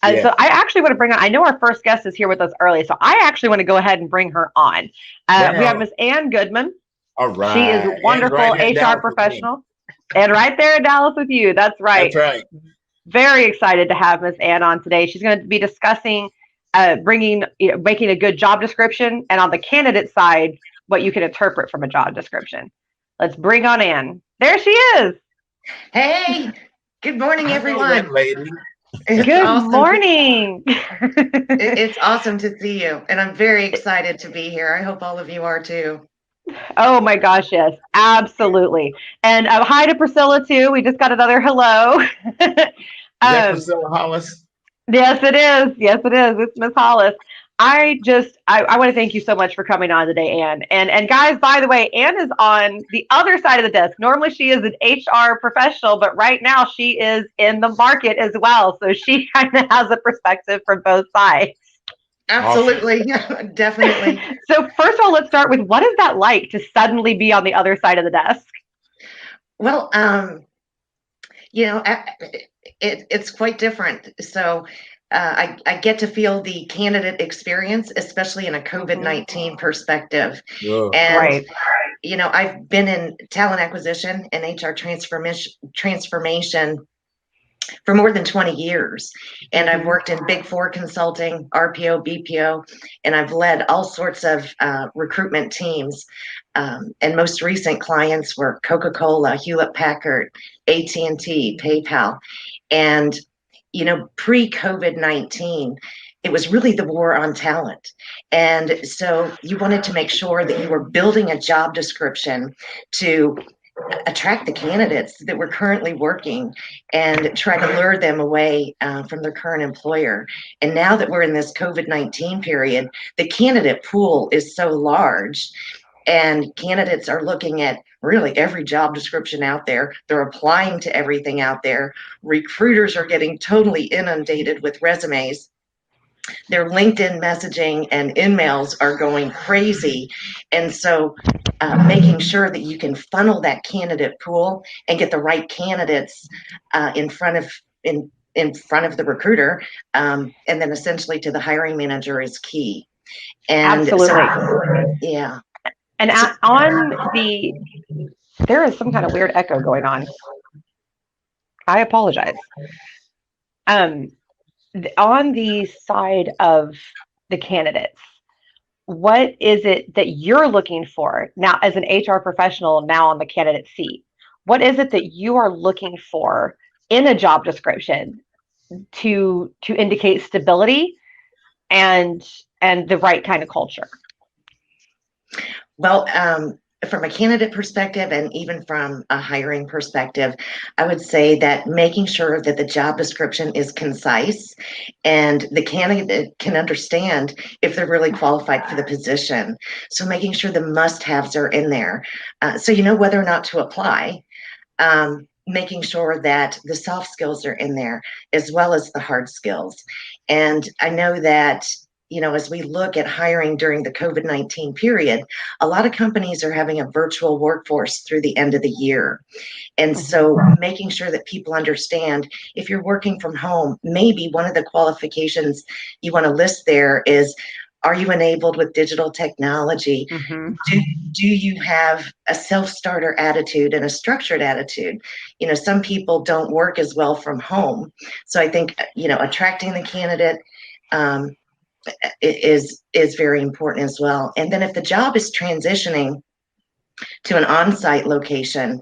So Yeah. I actually want to bring on, I know our first guest is here with us early, so I actually want to go ahead and bring her on. Bring We her have on. Miss Ann Goodman. All She is right. And right wonderful here in HR Dallas with me. professional and right there in Dallas with you. That's That's right. right. Very excited to have Miss Ann on today. She's going to be discussing making a good job description, and on the candidate side, what you can interpret from a job description. Let's bring on Ann. There she is. Hey, good morning, I know that everyone. lady. It's Good awesome. morning. It's awesome to see you, and I'm very excited to be here. I hope all of you are too. Oh my gosh, yes, absolutely. And hi to Priscilla too. We just got another hello. Is that um, Priscilla Hollis? yes, it is. Yes, it is. It's Miss Hollis. I want to thank you so much for coming on today, Anne. And guys, by the way, Anne is on the other side of the desk. Normally she is an HR professional, but right now she is in the market as well. So she kind of has a perspective from both sides. Awesome. Absolutely, definitely. So first of all, let's start with what is that like to suddenly be on the other side of the desk? Well, you know, it's quite different. So I get to feel the candidate experience, especially in a Hmm. COVID-19 perspective. Ugh. And Right. I've been in talent acquisition and HR transformation for more than 20 years. And I've Hmm. worked in Big Four consulting, RPO, BPO, and I've led all sorts of recruitment teams. And most recent clients were Coca-Cola, Hewlett-Packard, AT&T, PayPal. And, pre-COVID-19, it was really the war on talent. And so you wanted to make sure that you were building a job description to attract the candidates that were currently working and try to lure them away from their current employer. And now that we're in this COVID-19 period, the candidate pool is so large and candidates are looking at really every job description out there. They're applying to everything out there. Recruiters are getting totally inundated with resumes. Their LinkedIn messaging and emails are going crazy. And so making sure that you can funnel that candidate pool and get the right candidates in front of in front of the recruiter, and then essentially to the hiring manager is key. And so, Absolutely. yeah. And So, on the, there is some kind of weird echo going on. I apologize. Um, on the side of the candidates, what is it that you're looking for now as an HR professional now on the candidate seat? What is it that you are looking for in a job description to indicate stability and the right kind of culture? well, from a candidate perspective and even from a hiring perspective, I would say that making sure that the job description is concise and the candidate can understand if they're really qualified for the position. So making sure the must-haves are in there, so you know whether or not to apply. Making sure that the soft skills are in there as well as the hard skills. And I know that, as we look at hiring during the COVID-19 period, a lot of companies are having a virtual workforce through the end of the year. And Mhm. so making sure that people understand if you're working from home, maybe one of the qualifications you want to list there is, are you enabled with digital technology? Mhm. Do you have a self-starter attitude and a structured attitude? Some people don't work as well from home. So I think, attracting the candidate um, is very important as well. And then if the job is transitioning to an on-site location,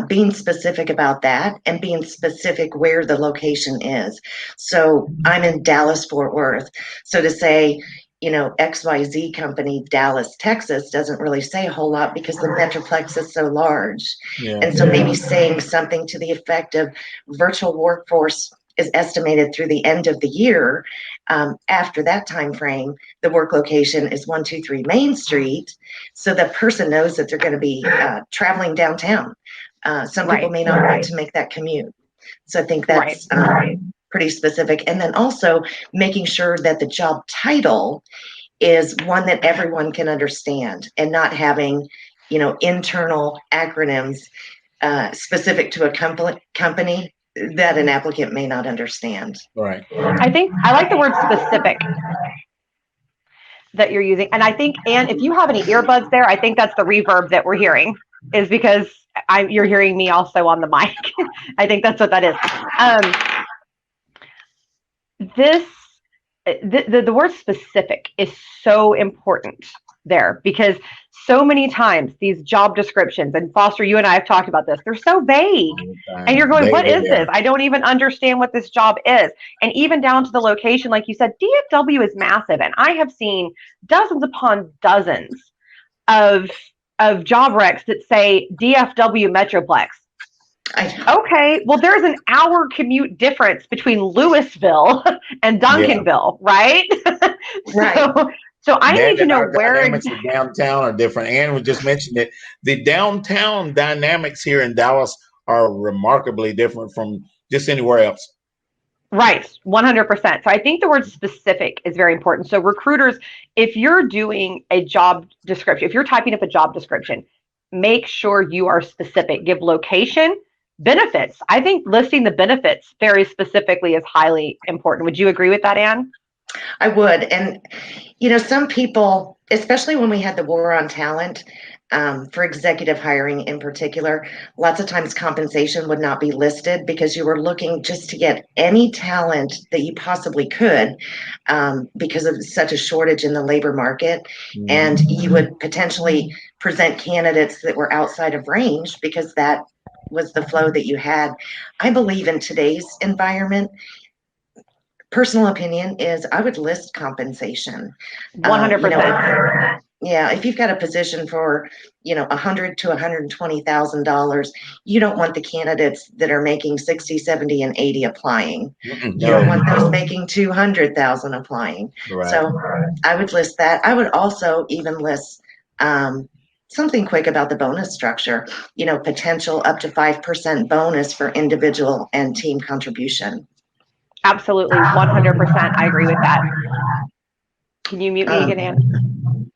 being specific about that and being specific where the location is. So I'm in Dallas, Fort Worth. So to say, XYZ company, Dallas, Texas, doesn't really say a whole lot because the Metroplex is so large. Yeah. And so maybe saying something to the effect of virtual workforce is estimated through the end of the year. After that time frame, the work location is 123 Main Street, so the person knows that they're going to be traveling downtown. Some people Right. may not want to make that commute. So I think Right. that's pretty specific. And then also making sure that the job title is one that everyone can understand and not having, internal acronyms specific to a company that an applicant may not understand. Right. I think I like the word specific that you're using. And I think, Ann, if you have any earbuds there, I think that's the reverb that we're hearing, is because you're hearing me also on the mic. I think that's what that is. The word specific is so important there, because so many times these job descriptions, and Foster, you and I have talked about this, they're so vague. And you're going, what is this? I don't even understand what this job is. And even down to the location, like you said, DFW is massive. And I have seen dozens upon dozens of job recs that say DFW Metroplex. Okay, well, there's an hour commute difference between Louisville and Duncanville, right? Right. So I need to know where dynamics of downtown are different. Ann was just mentioned it. The downtown dynamics here in Dallas are remarkably different from just anywhere else. Right, 100%. So I think the word specific is very important. So recruiters, if you're doing a job description, if you're typing up a job description, make sure you are specific. Give location, benefits. I think listing the benefits very specifically is highly important. Would you agree with that, Ann? I would. And, some people, especially when we had the war on talent, for executive hiring in particular, lots of times compensation would not be listed because you were looking just to get any talent that you possibly could, because of such a shortage in the labor market. And you would potentially present candidates that were outside of range because that was the flow that you had. I believe in today's environment, personal opinion is I would list compensation. 100%. Yeah, if you've got a position for, $100,000 to $120,000, you don't want the candidates that are making 60, 70, and 80 applying. You don't want those making 200,000 applying. Right. So I would list that. I would also even list something quick about the bonus structure, potential up to 5% bonus for individual and team contribution. Absolutely, 100%. I agree with that. Can you mute me again, Ann?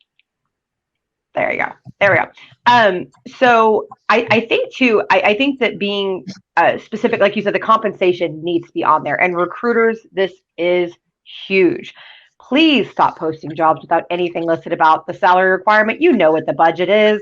There you go. There we go. So I think too, I think that being specific, like you said, the compensation needs to be on there. And recruiters, this is huge. Please stop posting jobs without anything listed about the salary requirement. You know what the budget is.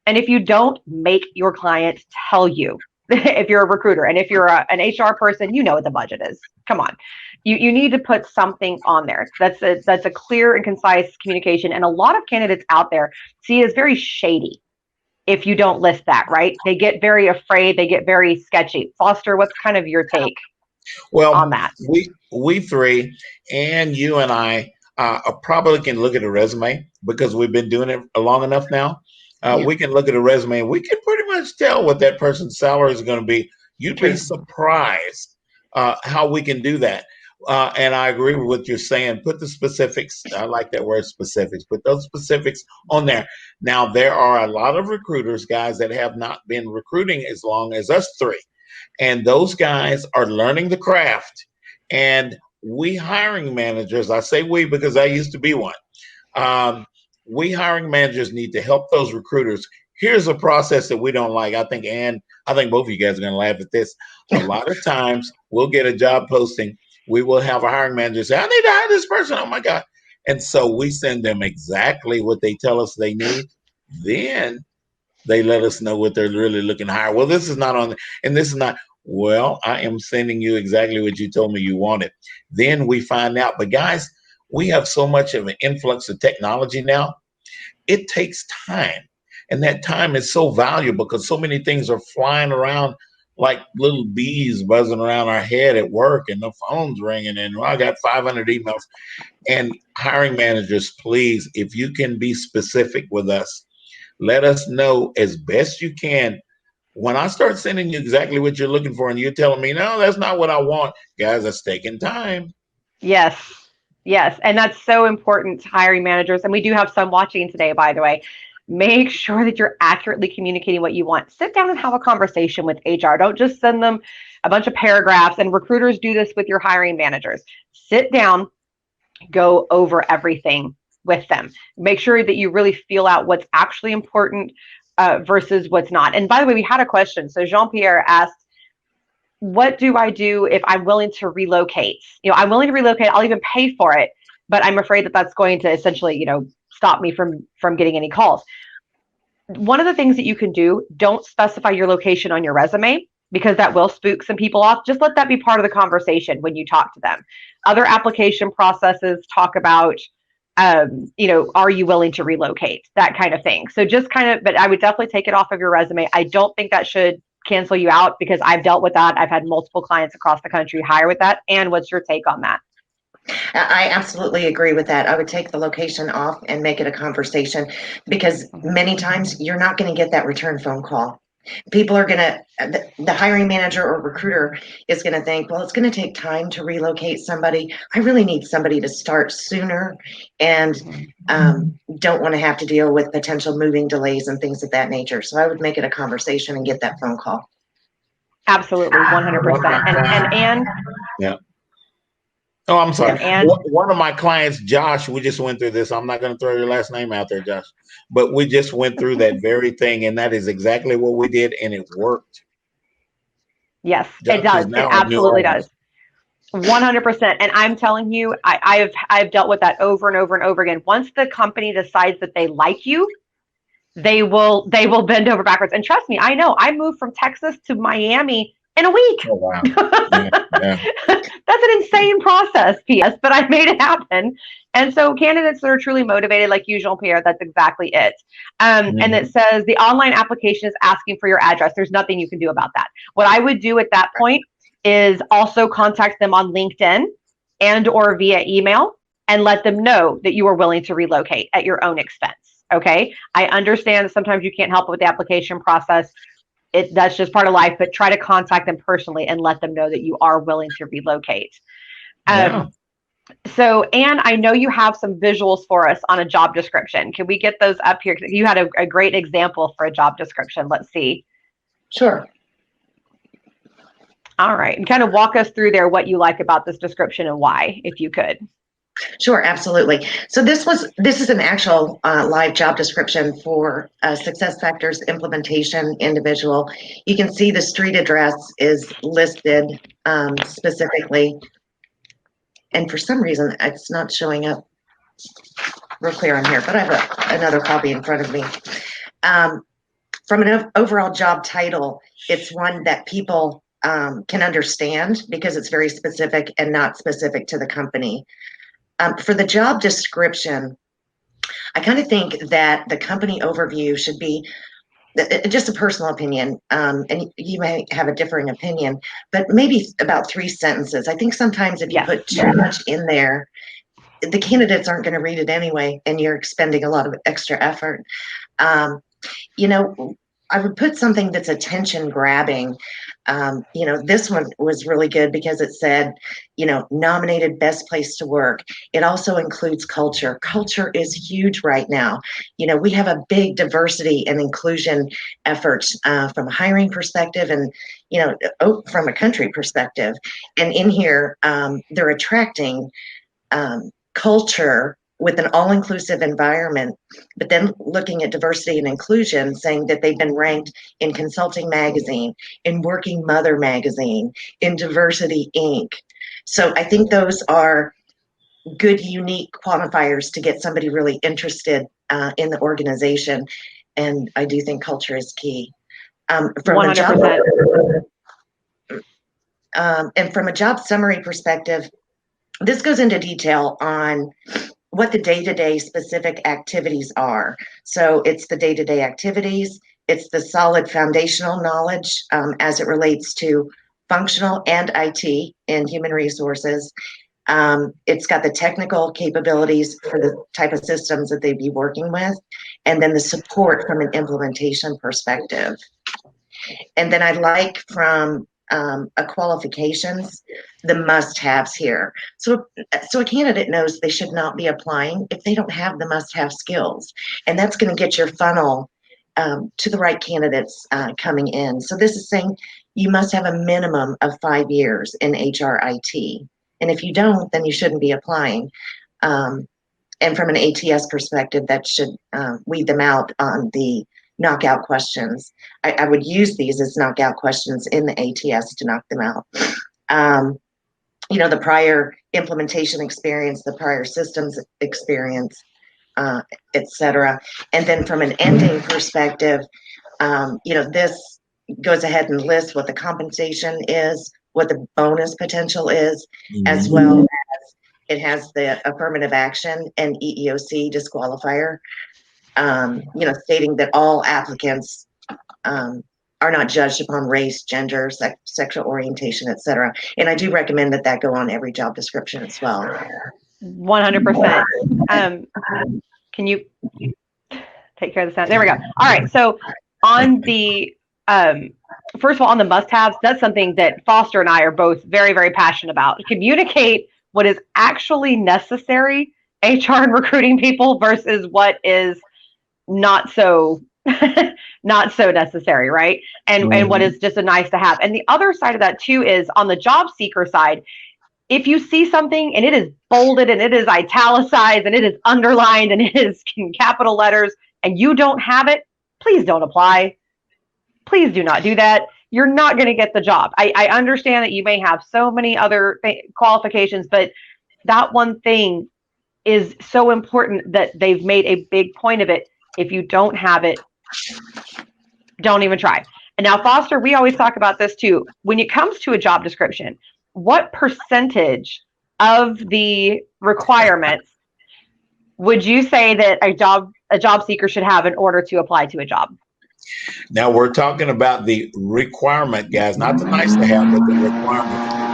And if you don't, make your client tell you. If you're a recruiter, and if you're an HR person, you know what the budget is. Come on. You need to put something on there. That's a clear and concise communication. And a lot of candidates out there see it as very shady if you don't list that, right? They get very afraid. They get very sketchy. Foster, what's kind of your take on that? We three, and you and I, probably can look at a resume because we've been doing it long enough now. We can look at a resume and we can pretty much tell what that person's salary is going to be. You'd be surprised how we can do that. And I agree with what you're saying. Put the specifics. I like that word, specifics. Put those specifics on there. Now, there are a lot of recruiters, guys, that have not been recruiting as long as us three. And those guys are learning the craft. And we hiring managers, I say we because I used to be one. We hiring managers need to help those recruiters. Here's a process that we don't like. I think both of you guys are going to laugh at this. A lot of times we'll get a job posting. We will have a hiring manager say, I need to hire this person. Oh my God. And so we send them exactly what they tell us they need. Then they let us know what they're really looking to hire. Well, this is not on, and this is not, well, I am sending you exactly what you told me you wanted. Then we find out, but guys, we have so much of an influx of technology now. It takes time. And that time is so valuable because so many things are flying around like little bees buzzing around our head at work, and the phone's ringing, and I got 500 emails. And hiring managers, please, if you can be specific with us, let us know as best you can. When I start sending you exactly what you're looking for and you're telling me, no, that's not what I want, guys, that's taking time. Yes. And that's so important to hiring managers. And we do have some watching today, by the way. Make sure that you're accurately communicating what you want. Sit down and have a conversation with HR. Don't just send them a bunch of paragraphs. And recruiters do this with your hiring managers. Sit down, go over everything with them. Make sure that you really feel out what's actually important versus what's not. And by the way, we had a question. So Jean-Pierre asked, what do I do if I'm willing to relocate? I'm willing to relocate. I'll even pay for it, but I'm afraid that that's going to essentially, stop me from getting any calls. One of the things that you can do, don't specify your location on your resume because that will spook some people off. Just let that be part of the conversation when you talk to them. Other application processes talk about, are you willing to relocate? That kind of thing. So just but I would definitely take it off of your resume. I don't think that should cancel you out because I've dealt with that. I've had multiple clients across the country hire with that. And what's your take on that? I absolutely agree with that. I would take the location off and make it a conversation because many times you're not going to get that return phone call. People are going to, the hiring manager or recruiter is going to think, well, it's going to take time to relocate somebody. I really need somebody to start sooner and don't want to have to deal with potential moving delays and things of that nature. So I would make it a conversation and get that phone call. Absolutely, 100%. And yeah. Oh, I'm sorry. And one of my clients, Josh, we just went through this. I'm not going to throw your last name out there, Josh, but we just went through that very thing, and that is exactly what we did, and it worked. Yes, Josh it does. It absolutely does. 100%. And I'm telling you, I've dealt with that over and over and over again. Once the company decides that they like you, they will bend over backwards. And trust me, I know. I moved from Texas to Miami in a week. Oh, wow. Yeah. That's an insane process, P.S., but I made it happen. And so candidates that are truly motivated, like you, Jean-Pierre, that's exactly it. And it says the online application is asking for your address. There's nothing you can do about that. What I would do at that point is also contact them on LinkedIn and or via email and let them know that you are willing to relocate at your own expense. Okay. I understand that sometimes you can't help with the application process. That's just part of life, but try to contact them personally and let them know that you are willing to relocate. So, Anne, I know you have some visuals for us on a job description. Can we get those up here? You had a great example for a job description. Let's see. Sure. All right. And kind of walk us through there what you like about this description and why, if you could. Sure, absolutely. So this is an actual live job description for Success Factors implementation individual. You can see the street address is listed specifically, and for some reason it's not showing up real clear on here, but I have another copy in front of me. From an overall job title, it's one that people can understand because it's very specific and not specific to the company. For the job description, I kind of think that the company overview should be just a personal opinion, and you may have a differing opinion, but maybe about 3 sentences. I think sometimes if you put too much in there, the candidates aren't going to read it anyway, and you're expending a lot of extra effort. I would put something that's attention grabbing. This one was really good because it said, nominated best place to work. It also includes culture. Culture is huge right now. We have a big diversity and inclusion efforts from a hiring perspective and, from a country perspective. And in here, they're attracting culture with an all-inclusive environment, but then looking at diversity and inclusion, saying that they've been ranked in Consulting Magazine, in Working Mother Magazine, in Diversity Inc. So I think those are good, unique qualifiers to get somebody really interested in the organization. And I do think culture is key. From 100%. And from a job summary perspective, this goes into detail on what the day-to-day specific activities are. So it's the day-to-day activities, it's the solid foundational knowledge as it relates to functional and IT in human resources. It's got the technical capabilities for the type of systems that they'd be working with, and then the support from an implementation perspective. And then I like from qualifications, the must-haves here. So a candidate knows they should not be applying if they don't have the must-have skills, and that's going to get your funnel to the right candidates coming in. So this is saying you must have a minimum of 5 years in HRIT, and if you don't, then you shouldn't be applying. And from an ATS perspective, that should weed them out on the knockout questions. I would use these as knockout questions in the ATS to knock them out. The prior implementation experience, the prior systems experience, etc. And then from an ending perspective, this goes ahead and lists what the compensation is, what the bonus potential is, as well as it has the affirmative action and EEOC disqualifier, stating that all applicants are not judged upon race, gender, sexual orientation, etc. And I do recommend that go on every job description as well. 100%. Can you take care of the sound? There we go. All right. So on the, first of all, on the must-haves, that's something that Foster and I are both very, very passionate about. Communicate what is actually necessary, HR and recruiting people, versus what is not so necessary, right? And what is just a nice to have. And the other side of that too is on the job seeker side, if you see something and it is bolded and it is italicized and it is underlined and it is in capital letters and you don't have it, please don't apply. Please do not do that. You're not going to get the job. I understand that you may have so many other qualifications, but that one thing is so important that they've made a big point of it. If you don't have it, don't even try. And now, Foster, we always talk about this too. When it comes to a job description, what percentage of the requirements would you say that a job seeker should have in order to apply to a job? Now we're talking about the requirement, guys, not the nice to have, but the requirement.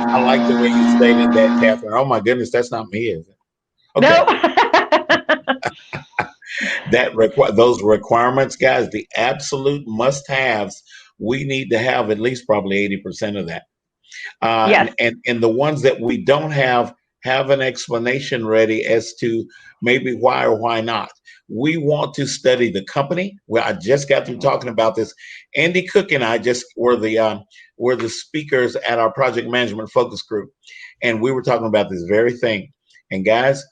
I like the way you stated that, Catherine. Oh my goodness, that's not me, is it? Okay. No. Those requirements, guys, the absolute must-haves, we need to have at least probably 80% of that. Yes. And the ones that we don't have an explanation ready as to maybe why or why not. We want to study the company. Well, I just got through talking about this. Andy Cook and I just were the speakers at our project management focus group, and we were talking about this very thing. And guys,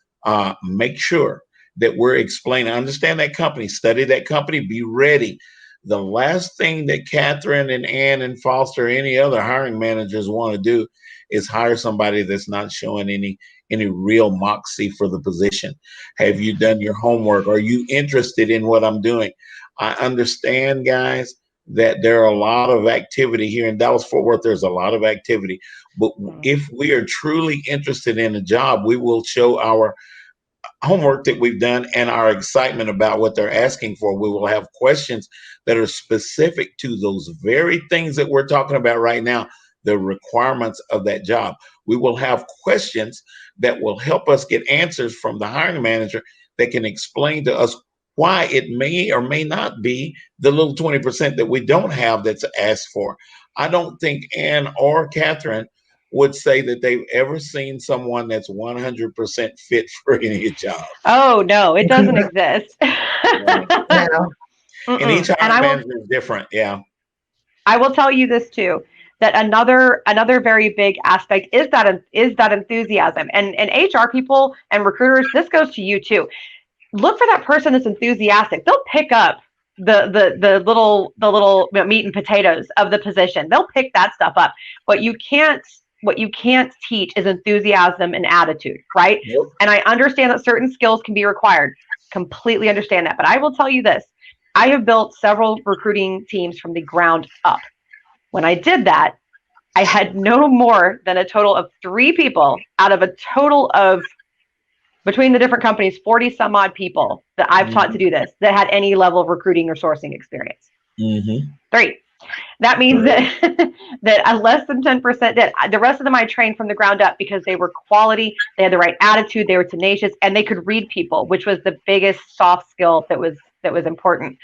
make sure that we're explaining, understand that company, study that company, be ready. The last thing that Catherine and Ann and Foster, any other hiring managers want to do is hire somebody that's not showing any real moxie for the position. Have you done your homework? Are you interested in what I'm doing? I understand, guys, that there are a lot of activity here in Dallas-Fort Worth. There's a lot of activity. But if we are truly interested in a job, we will show our homework that we've done and our excitement about what they're asking for. We will have questions that are specific to those very things that we're talking about right now, the requirements of that job. We will have questions that will help us get answers from the hiring manager that can explain to us why it may or may not be the little 20% that we don't have that's asked for. I don't think Ann or Catherine would say that they've ever seen someone that's 100% fit for any job. Oh, no, it doesn't exist. No. And each hiring manager is different. Yeah. I will tell you this too, that another very big aspect is that enthusiasm. And HR people and recruiters, this goes to you too. Look for that person that's enthusiastic. They'll pick up the little meat and potatoes of the position. They'll pick that stuff up. What you can't teach is enthusiasm and attitude, right? Yep. And I understand that certain skills can be required. Completely understand that. But I will tell you this. I have built several recruiting teams from the ground up. When I did that, I had no more than a total of 3 people out of a total of, between the different companies, 40 some odd people that I've taught to do this that had any level of recruiting or sourcing experience. 3. That means that less than 10% did. The rest of them I trained from the ground up because they were quality, they had the right attitude, they were tenacious, and they could read people, which was the biggest soft skill that was important.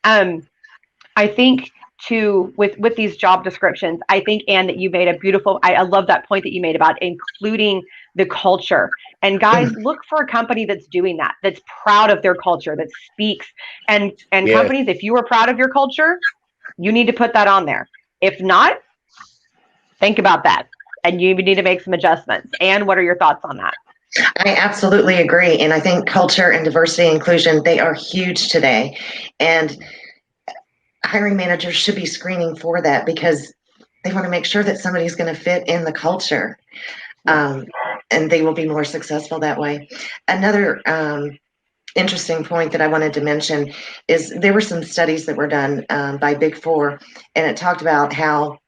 I think too, with these job descriptions, I think, Ann, that you made a beautiful, I love that point that you made about including the culture. And guys, look for a company that's doing that, that's proud of their culture, that speaks. And yes. Companies, if you are proud of your culture, you need to put that on there. If not, think about that. And you need to make some adjustments. Ann, what are your thoughts on that? I absolutely agree. And I think culture and diversity and inclusion, they are huge today. And hiring managers should be screening for that because they want to make sure that somebody's going to fit in the culture. And they will be more successful that way. Another interesting point that I wanted to mention is there were some studies that were done by Big Four, and it talked about how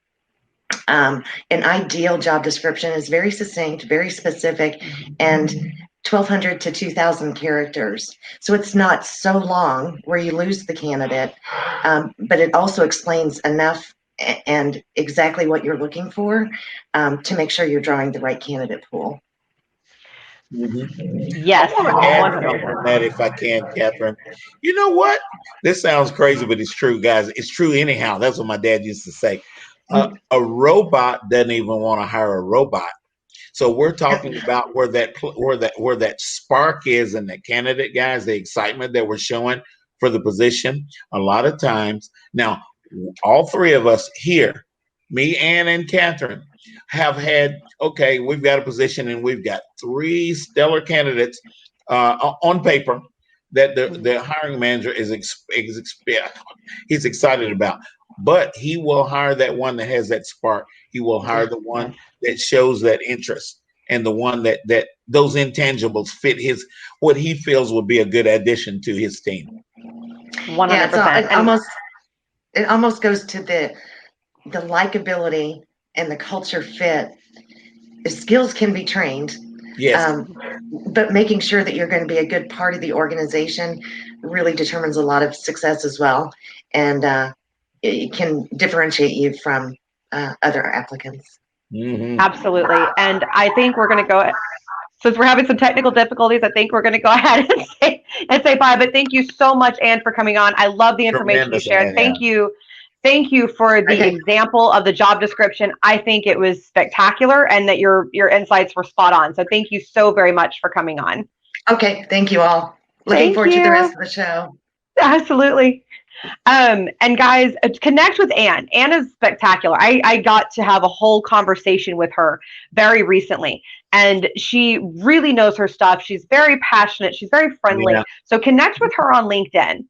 an ideal job description is very succinct, very specific, and 1,200 to 2,000 characters. So it's not so long where you lose the candidate, but it also explains enough and exactly what you're looking for to make sure you're drawing the right candidate pool. Yes, I want to add 100%. something on that if I can, Catherine. You know what? This sounds crazy, but it's true, guys. It's true anyhow. That's what my dad used to say. A robot doesn't even want to hire a robot. So we're talking about where that spark is in the candidate, guys, the excitement that we're showing for the position. A lot of times now, all three of us here, me, Ann, and Catherine, have had, okay, we've got a position and we've got 3 stellar candidates on paper that the hiring manager he's excited about. But he will hire that one that has that spark. He will hire the one that shows that interest and the one that those intangibles fit what he feels would be a good addition to his team. 100%. Yeah, it almost goes to the likability and the culture fit. The skills can be trained. Yes. But making sure that you're going to be a good part of the organization really determines a lot of success as well. And it can differentiate you from other applicants. Absolutely. And I think we're going to go, since we're having some technical difficulties, I think we're going to go ahead and say bye. But thank you so much, Ann, for coming on. I love the information you shared. Thank you. Thank you for the example of the job description. I think it was spectacular and that your insights were spot on. So thank you so very much for coming on. Okay. Thank you all. Looking forward to the rest of the show. Absolutely. And guys, connect with Ann. Ann is spectacular. I got to have a whole conversation with her very recently, and she really knows her stuff. She's very passionate. She's very friendly. Yeah. So connect with her on LinkedIn.